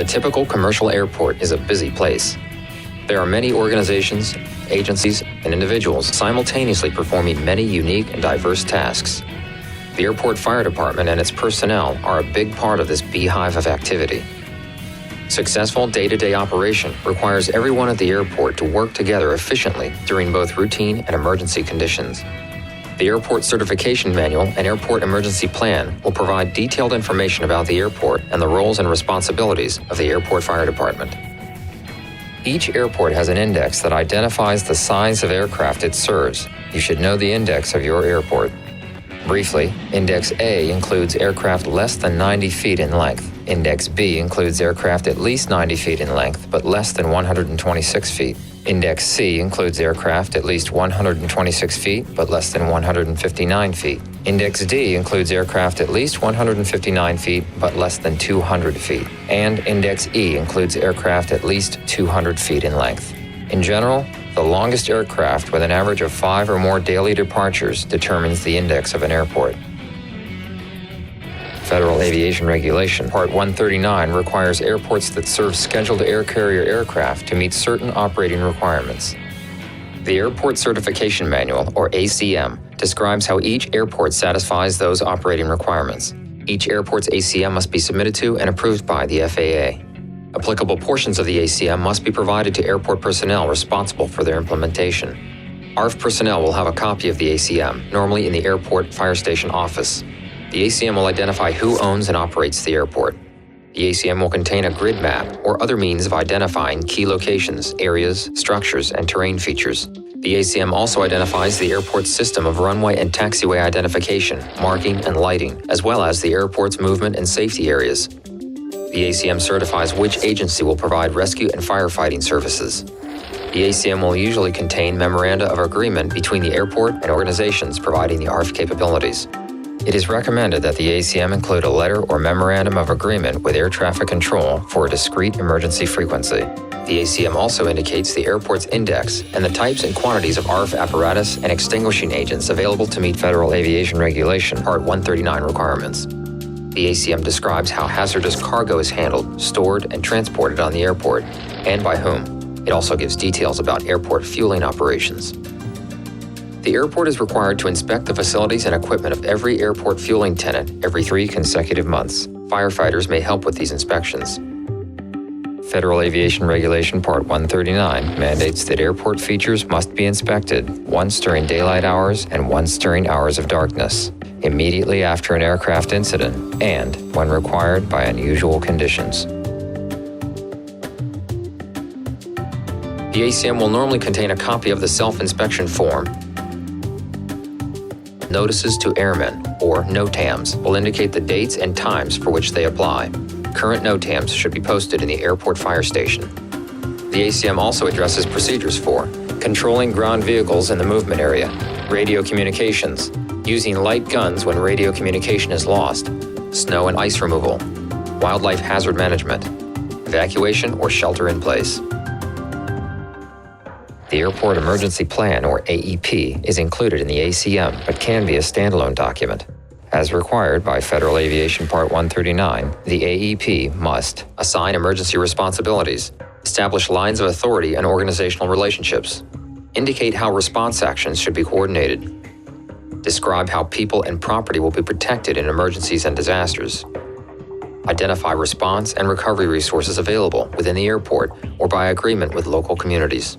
typical commercial airport is a busy place. There are many organizations, agencies, and individuals simultaneously performing many unique and diverse tasks. The Airport Fire Department and its personnel are a big part of this beehive of activity. Successful day-to-day operation requires everyone at the airport to work together efficiently during both routine and emergency conditions. The Airport Certification Manual and Airport Emergency Plan will provide detailed information about the airport and the roles and responsibilities of the Airport Fire Department. Each airport has an index that identifies the size of aircraft it serves. You should know the index of your airport. Briefly, Index A includes aircraft less than 90 feet in length. Index B includes aircraft at least 90 feet in length, but less than 126 feet. Index C includes aircraft at least 126 feet, but less than 159 feet. Index D includes aircraft at least 159 feet, but less than 200 feet. And Index E includes aircraft at least 200 feet in length. In general, the longest aircraft with an average of 5 or more daily departures determines the index of an airport. Federal Aviation Regulation Part 139 requires airports that serve scheduled air carrier aircraft to meet certain operating requirements. The Airport Certification Manual, or ACM, describes how each airport satisfies those operating requirements. Each airport's ACM must be submitted to and approved by the FAA. Applicable portions of the ACM must be provided to airport personnel responsible for their implementation. ARFF personnel will have a copy of the ACM, normally in the airport fire station office. The ACM will identify who owns and operates the airport. The ACM will contain a grid map or other means of identifying key locations, areas, structures, and terrain features. The ACM also identifies the airport's system of runway and taxiway identification, marking, and lighting, as well as the airport's movement and safety areas. The ACM certifies which agency will provide rescue and firefighting services. The ACM will usually contain memoranda of agreement between the airport and organizations providing the ARFF capabilities. It is recommended that the ACM include a letter or memorandum of agreement with air traffic control for a discrete emergency frequency. The ACM also indicates the airport's index and the types and quantities of ARFF apparatus and extinguishing agents available to meet Federal Aviation Regulation Part 139 requirements. The ACM describes how hazardous cargo is handled, stored, and transported on the airport, and by whom. It also gives details about airport fueling operations. The airport is required to inspect the facilities and equipment of every airport fueling tenant every 3 consecutive months. Firefighters may help with these inspections. Federal Aviation Regulation Part 139 mandates that airport features must be inspected once during daylight hours and once during hours of darkness, immediately after an aircraft incident, and when required by unusual conditions. The ACM will normally contain a copy of the self-inspection form. Notices to airmen, or NOTAMs, will indicate the dates and times for which they apply. Current NOTAMs should be posted in the airport fire station. The ACM also addresses procedures for controlling ground vehicles in the movement area, radio communications, using light guns when radio communication is lost, snow and ice removal, wildlife hazard management, evacuation or shelter in place. The Airport Emergency Plan, or AEP, is included in the ACM but can be a standalone document. As required by Federal Aviation Part 139, the AEP must assign emergency responsibilities, establish lines of authority and organizational relationships, indicate how response actions should be coordinated, describe how people and property will be protected in emergencies and disasters, identify response and recovery resources available within the airport or by agreement with local communities.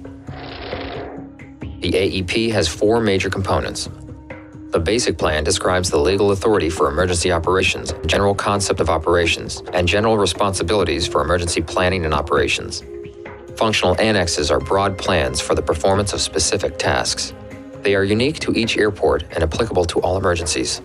The AEP has 4 major components. The basic plan describes the legal authority for emergency operations, general concept of operations, and general responsibilities for emergency planning and operations. Functional annexes are broad plans for the performance of specific tasks. They are unique to each airport and applicable to all emergencies.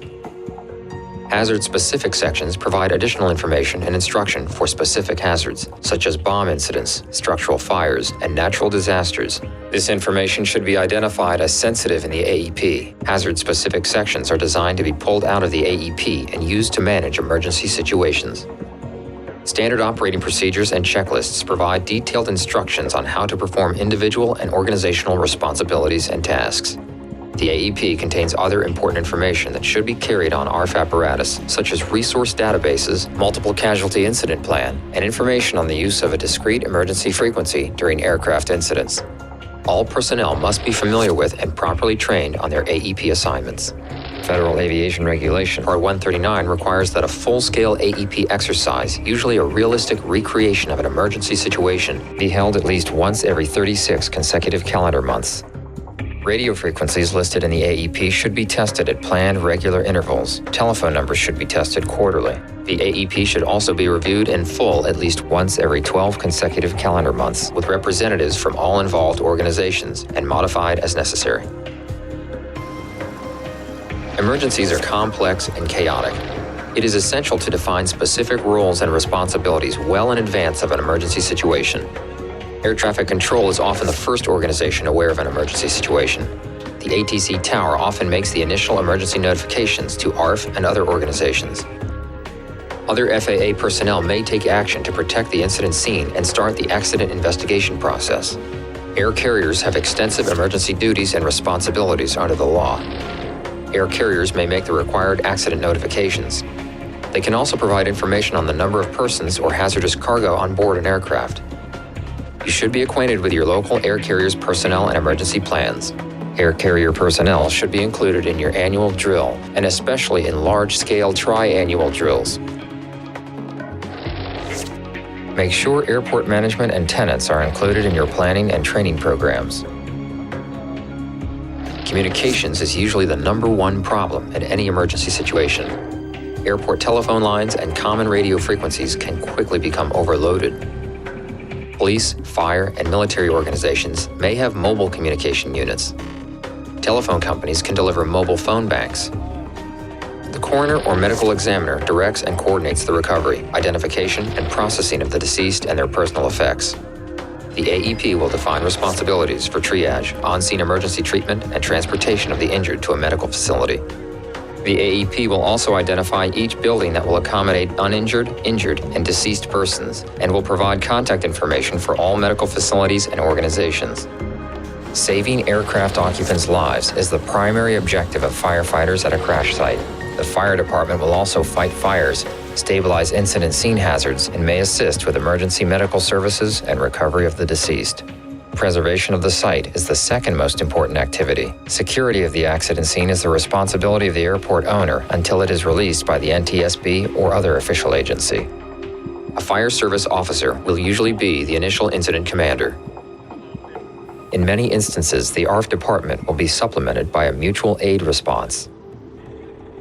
Hazard-specific sections provide additional information and instruction for specific hazards, such as bomb incidents, structural fires, and natural disasters. This information should be identified as sensitive in the AEP. Hazard-specific sections are designed to be pulled out of the AEP and used to manage emergency situations. Standard operating procedures and checklists provide detailed instructions on how to perform individual and organizational responsibilities and tasks. The AEP contains other important information that should be carried on ARFF apparatus, such as resource databases, multiple casualty incident plan, and information on the use of a discrete emergency frequency during aircraft incidents. All personnel must be familiar with and properly trained on their AEP assignments. Federal Aviation Regulation Part 139 requires that a full-scale AEP exercise, usually a realistic recreation of an emergency situation, be held at least once every 36 consecutive calendar months. Radio frequencies listed in the AEP should be tested at planned regular intervals. Telephone numbers should be tested quarterly. The AEP should also be reviewed in full at least once every 12 consecutive calendar months with representatives from all involved organizations and modified as necessary. Emergencies are complex and chaotic. It is essential to define specific roles and responsibilities well in advance of an emergency situation. Air traffic control is often the first organization aware of an emergency situation. The ATC tower often makes the initial emergency notifications to ARFF and other organizations. Other FAA personnel may take action to protect the incident scene and start the accident investigation process. Air carriers have extensive emergency duties and responsibilities under the law. Air carriers may make the required accident notifications. They can also provide information on the number of persons or hazardous cargo on board an aircraft. You should be acquainted with your local air carrier's personnel and emergency plans. Air carrier personnel should be included in your annual drill, and especially in large-scale tri-annual drills. Make sure airport management and tenants are included in your planning and training programs. Communications is usually the #1 problem in any emergency situation. Airport telephone lines and common radio frequencies can quickly become overloaded. Police, fire, and military organizations may have mobile communication units. Telephone companies can deliver mobile phone banks. The coroner or medical examiner directs and coordinates the recovery, identification, and processing of the deceased and their personal effects. The AEP will define responsibilities for triage, on-scene emergency treatment, and transportation of the injured to a medical facility. The AEP will also identify each building that will accommodate uninjured, injured, and deceased persons, and will provide contact information for all medical facilities and organizations. Saving aircraft occupants' lives is the primary objective of firefighters at a crash site. The fire department will also fight fires, stabilize incident scene hazards, and may assist with emergency medical services and recovery of the deceased. Preservation of the site is the second most important activity. Security of the accident scene is the responsibility of the airport owner until it is released by the NTSB or other official agency. A fire service officer will usually be the initial incident commander. In many instances, the ARFF department will be supplemented by a mutual aid response.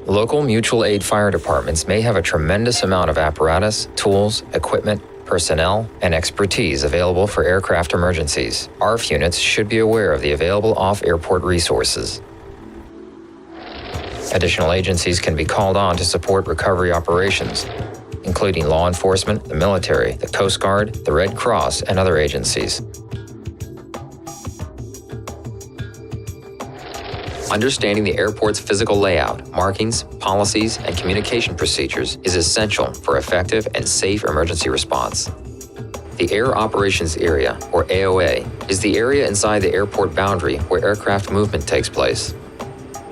Local mutual aid fire departments may have a tremendous amount of apparatus, tools, equipment, personnel, and expertise available for aircraft emergencies. ARFF units should be aware of the available off-airport resources. Additional agencies can be called on to support recovery operations, including law enforcement, the military, the Coast Guard, the Red Cross, and other agencies. Understanding the airport's physical layout, markings, policies, and communication procedures is essential for effective and safe emergency response. The Air Operations Area, or AOA, is the area inside the airport boundary where aircraft movement takes place.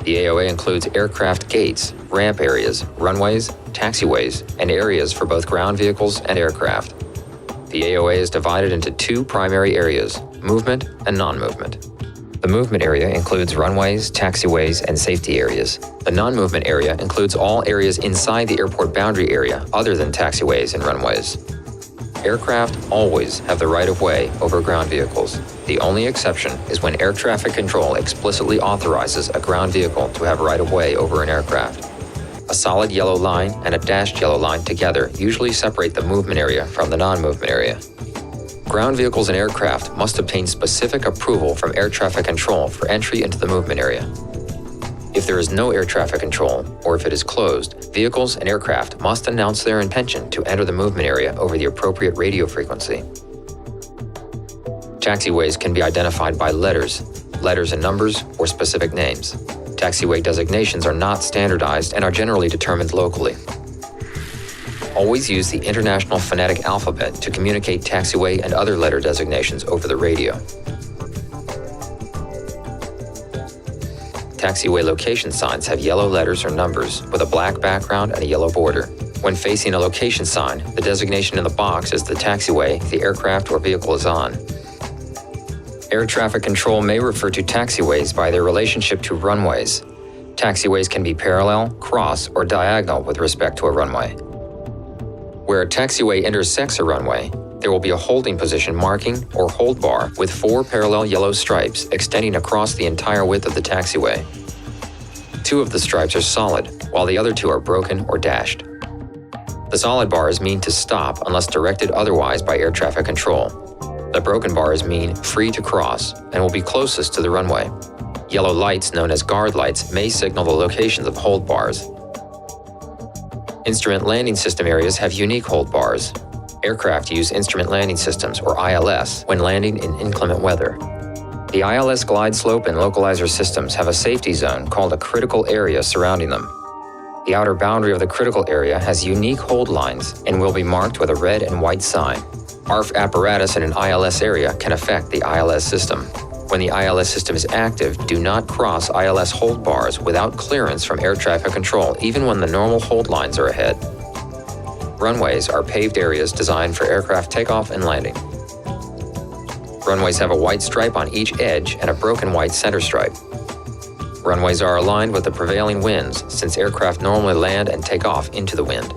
The AOA includes aircraft gates, ramp areas, runways, taxiways, and areas for both ground vehicles and aircraft. The AOA is divided into two primary areas, movement and non-movement. The movement area includes runways, taxiways, and safety areas. The non-movement area includes all areas inside the airport boundary area other than taxiways and runways. Aircraft always have the right-of-way over ground vehicles. The only exception is when air traffic control explicitly authorizes a ground vehicle to have right-of-way over an aircraft. A solid yellow line and a dashed yellow line together usually separate the movement area from the non-movement area. Ground vehicles and aircraft must obtain specific approval from air traffic control for entry into the movement area. If there is no air traffic control, or if it is closed, vehicles and aircraft must announce their intention to enter the movement area over the appropriate radio frequency. Taxiways can be identified by letters and numbers, or specific names. Taxiway designations are not standardized and are generally determined locally. Always use the International Phonetic Alphabet to communicate taxiway and other letter designations over the radio. taxiway location signs have yellow letters or numbers with a black background and a yellow border. When facing a location sign, the designation in the box is the taxiway the aircraft or vehicle is on. Air traffic control may refer to taxiways by their relationship to runways. Taxiways can be parallel, cross, or diagonal with respect to a runway. Where a taxiway intersects a runway, there will be a holding position marking or hold bar with 4 parallel yellow stripes extending across the entire width of the taxiway. 2 of the stripes are solid, while the other 2 are broken or dashed. The solid bars mean to stop unless directed otherwise by air traffic control. The broken bars mean free to cross and will be closest to the runway. Yellow lights, known as guard lights, may signal the locations of hold bars. Instrument landing system areas have unique hold bars. Aircraft use instrument landing systems, or ILS, when landing in inclement weather. The ILS glide slope and localizer systems have a safety zone called a critical area surrounding them. The outer boundary of the critical area has unique hold lines and will be marked with a red and white sign. ARFF apparatus in an ILS area can affect the ILS system. When the ILS system is active, do not cross ILS hold bars without clearance from air traffic control, even when the normal hold lines are ahead. Runways are paved areas designed for aircraft takeoff and landing. Runways have a white stripe on each edge and a broken white center stripe. Runways are aligned with the prevailing winds, since aircraft normally land and take off into the wind.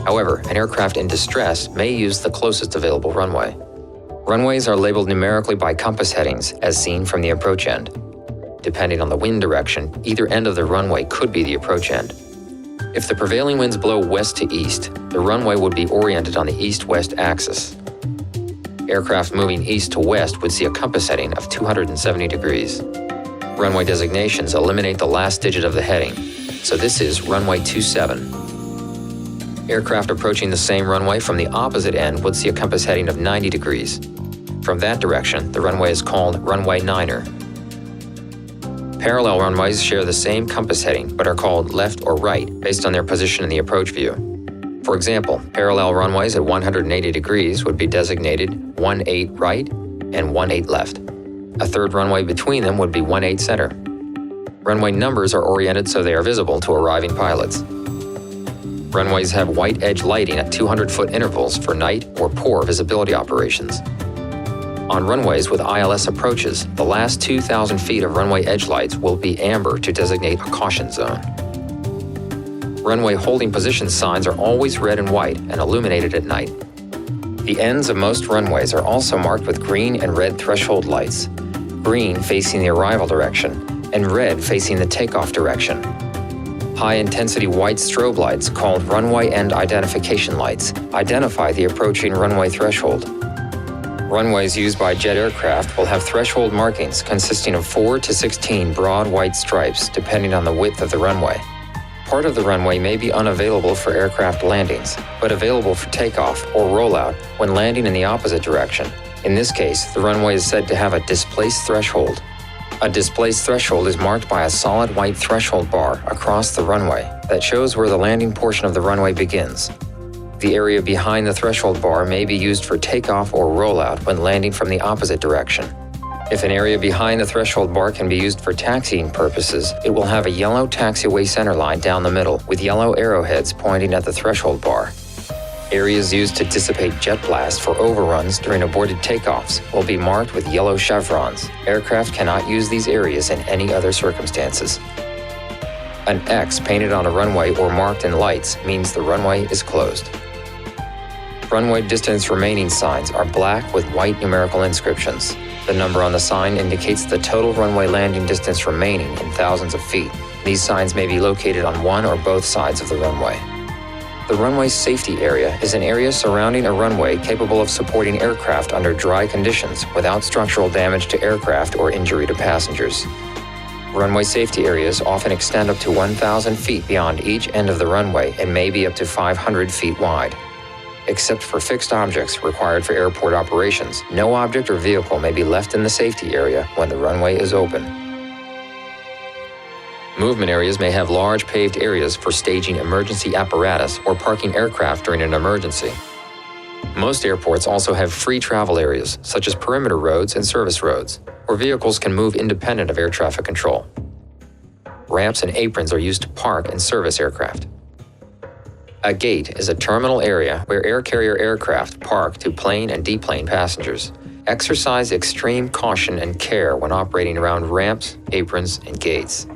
However, an aircraft in distress may use the closest available runway. Runways are labeled numerically by compass headings, as seen from the approach end. Depending on the wind direction, either end of the runway could be the approach end. If the prevailing winds blow west to east, the runway would be oriented on the east-west axis. Aircraft moving east to west would see a compass heading of 270 degrees. Runway designations eliminate the last digit of the heading, so this is runway 27. Aircraft approaching the same runway from the opposite end would see a compass heading of 90 degrees. From that direction, the runway is called runway 9er. Parallel runways share the same compass heading but are called left or right based on their position in the approach view. For example, parallel runways at 180 degrees would be designated 18 right and 18 left. A third runway between them would be 18 center. Runway numbers are oriented so they are visible to arriving pilots. Runways have white edge lighting at 200-foot intervals for night or poor visibility operations. On runways with ILS approaches, the last 2,000 feet of runway edge lights will be amber to designate a caution zone. Runway holding position signs are always red and white and illuminated at night. The ends of most runways are also marked with green and red threshold lights, green facing the arrival direction, and red facing the takeoff direction. High-intensity white strobe lights, called runway end identification lights, identify the approaching runway threshold. Runways used by jet aircraft will have threshold markings consisting of 4 to 16 broad white stripes depending on the width of the runway. Part of the runway may be unavailable for aircraft landings, but available for takeoff or rollout when landing in the opposite direction. In this case, the runway is said to have a displaced threshold. A displaced threshold is marked by a solid white threshold bar across the runway that shows where the landing portion of the runway begins. The area behind the threshold bar may be used for takeoff or rollout when landing from the opposite direction. If an area behind the threshold bar can be used for taxiing purposes, it will have a yellow taxiway center line down the middle with yellow arrowheads pointing at the threshold bar. Areas used to dissipate jet blast for overruns during aborted takeoffs will be marked with yellow chevrons. Aircraft cannot use these areas in any other circumstances. An X painted on a runway or marked in lights means the runway is closed. Runway distance remaining signs are black with white numerical inscriptions. The number on the sign indicates the total runway landing distance remaining in thousands of feet. These signs may be located on one or both sides of the runway. The runway safety area is an area surrounding a runway capable of supporting aircraft under dry conditions without structural damage to aircraft or injury to passengers. Runway safety areas often extend up to 1,000 feet beyond each end of the runway and may be up to 500 feet wide. Except for fixed objects required for airport operations, no object or vehicle may be left in the safety area when the runway is open. Movement areas may have large paved areas for staging emergency apparatus or parking aircraft during an emergency. Most airports also have free travel areas, such as perimeter roads and service roads, where vehicles can move independent of air traffic control. ramps and aprons are used to park and service aircraft. A gate is a terminal area where air carrier aircraft park to plane and deplane passengers. Exercise extreme caution and care when operating around ramps, aprons, and gates.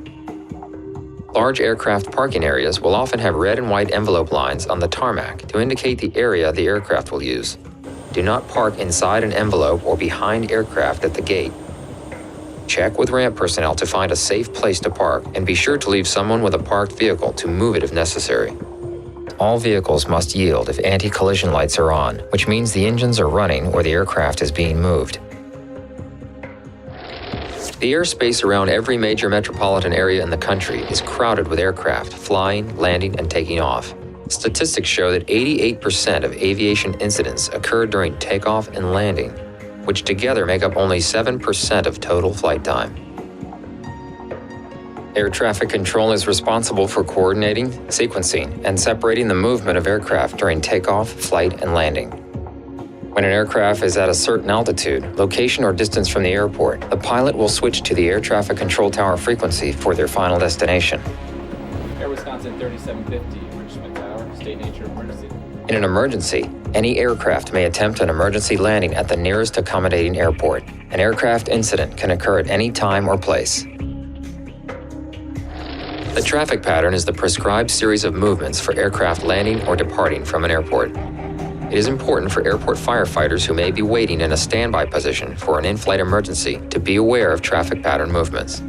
Large aircraft parking areas will often have red and white envelope lines on the tarmac to indicate the area the aircraft will use. Do not park inside an envelope or behind aircraft at the gate. Check with ramp personnel to find a safe place to park, and be sure to leave someone with a parked vehicle to move it if necessary. All vehicles must yield if anti-collision lights are on, which means the engines are running or the aircraft is being moved. The airspace around every major metropolitan area in the country is crowded with aircraft flying, landing, and taking off. Statistics show that 88% of aviation incidents occur during takeoff and landing, which together make up only 7% of total flight time. Air traffic control is responsible for coordinating, sequencing, and separating the movement of aircraft during takeoff, flight, and landing. When an aircraft is at a certain altitude, location, or distance from the airport, the pilot will switch to the air traffic control tower frequency for their final destination. Air Wisconsin 3750, Richmond Tower, state nature emergency. In an emergency, any aircraft may attempt an emergency landing at the nearest accommodating airport. An aircraft incident can occur at any time or place. The traffic pattern is the prescribed series of movements for aircraft landing or departing from an airport. It is important for airport firefighters who may be waiting in a standby position for an in-flight emergency to be aware of traffic pattern movements.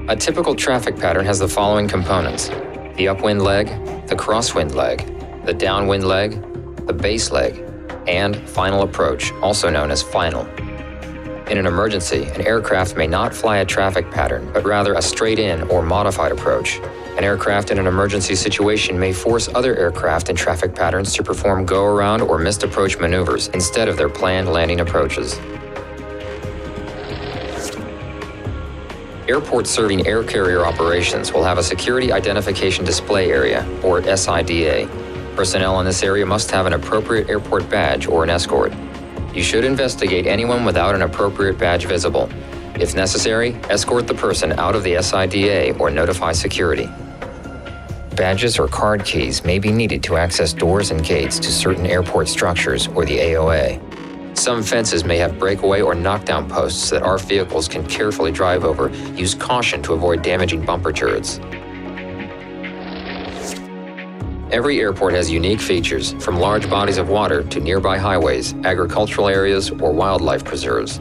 A typical traffic pattern has the following components: the upwind leg, the crosswind leg, the downwind leg, the base leg, and final approach, also known as final. In an emergency, an aircraft may not fly a traffic pattern, but rather a straight-in or modified approach. An aircraft in an emergency situation may force other aircraft in traffic patterns to perform go-around or missed approach maneuvers instead of their planned landing approaches. Airports serving air carrier operations will have a Security Identification Display Area, or SIDA. Personnel in this area must have an appropriate airport badge or an escort. You should investigate anyone without an appropriate badge visible. If necessary, escort the person out of the SIDA or notify security. Badges or card keys may be needed to access doors and gates to certain airport structures or the AOA. Some fences may have breakaway or knockdown posts that ARFF vehicles can carefully drive over. Use caution to avoid damaging bumper turrets. Every airport has unique features, from large bodies of water to nearby highways, agricultural areas, or wildlife preserves.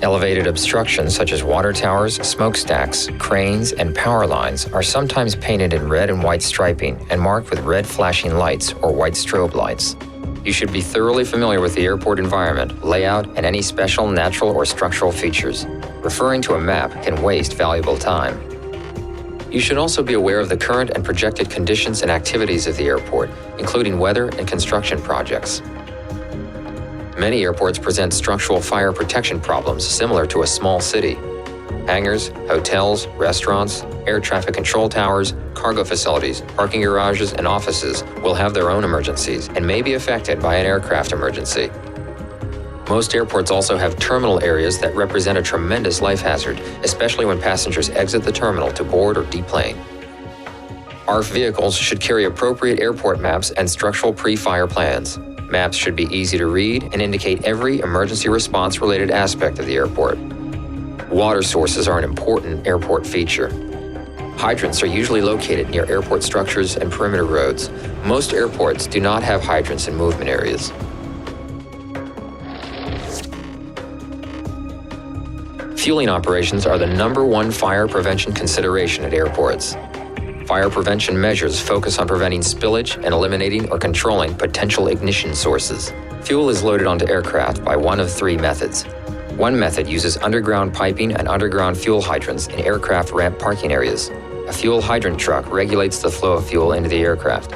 Elevated obstructions such as water towers, smokestacks, cranes, and power lines are sometimes painted in red and white striping and marked with red flashing lights or white strobe lights. You should be thoroughly familiar with the airport environment, layout, and any special natural or structural features. Referring to a map can waste valuable time. You should also be aware of the current and projected conditions and activities of the airport, including weather and construction projects. Many airports present structural fire protection problems similar to a small city. Hangars, hotels, restaurants, air traffic control towers, cargo facilities, parking garages, and offices will have their own emergencies and may be affected by an aircraft emergency. Most airports also have terminal areas that represent a tremendous life hazard, especially when passengers exit the terminal to board or deplane. ARFF vehicles should carry appropriate airport maps and structural pre-fire plans. Maps should be easy to read and indicate every emergency response-related aspect of the airport. Water sources are an important airport feature. Hydrants are usually located near airport structures and perimeter roads. Most airports do not have hydrants in movement areas. Fueling operations are the #1 fire prevention consideration at airports. Fire prevention measures focus on preventing spillage and eliminating or controlling potential ignition sources. Fuel is loaded onto aircraft by one of 3 methods. One method uses underground piping and underground fuel hydrants in aircraft ramp parking areas. A fuel hydrant truck regulates the flow of fuel into the aircraft.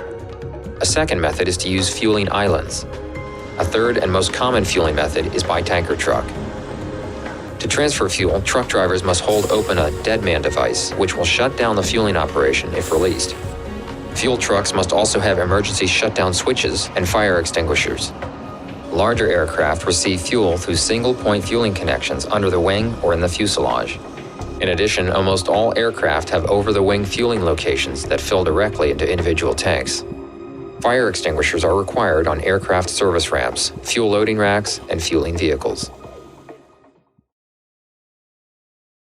A second method is to use fueling islands. A third and most common fueling method is by tanker truck. To transfer fuel, truck drivers must hold open a deadman device, which will shut down the fueling operation if released. Fuel trucks must also have emergency shutdown switches and fire extinguishers. Larger aircraft receive fuel through single-point fueling connections under the wing or in the fuselage. In addition, almost all aircraft have over-the-wing fueling locations that fill directly into individual tanks. Fire extinguishers are required on aircraft service ramps, fuel loading racks, and fueling vehicles.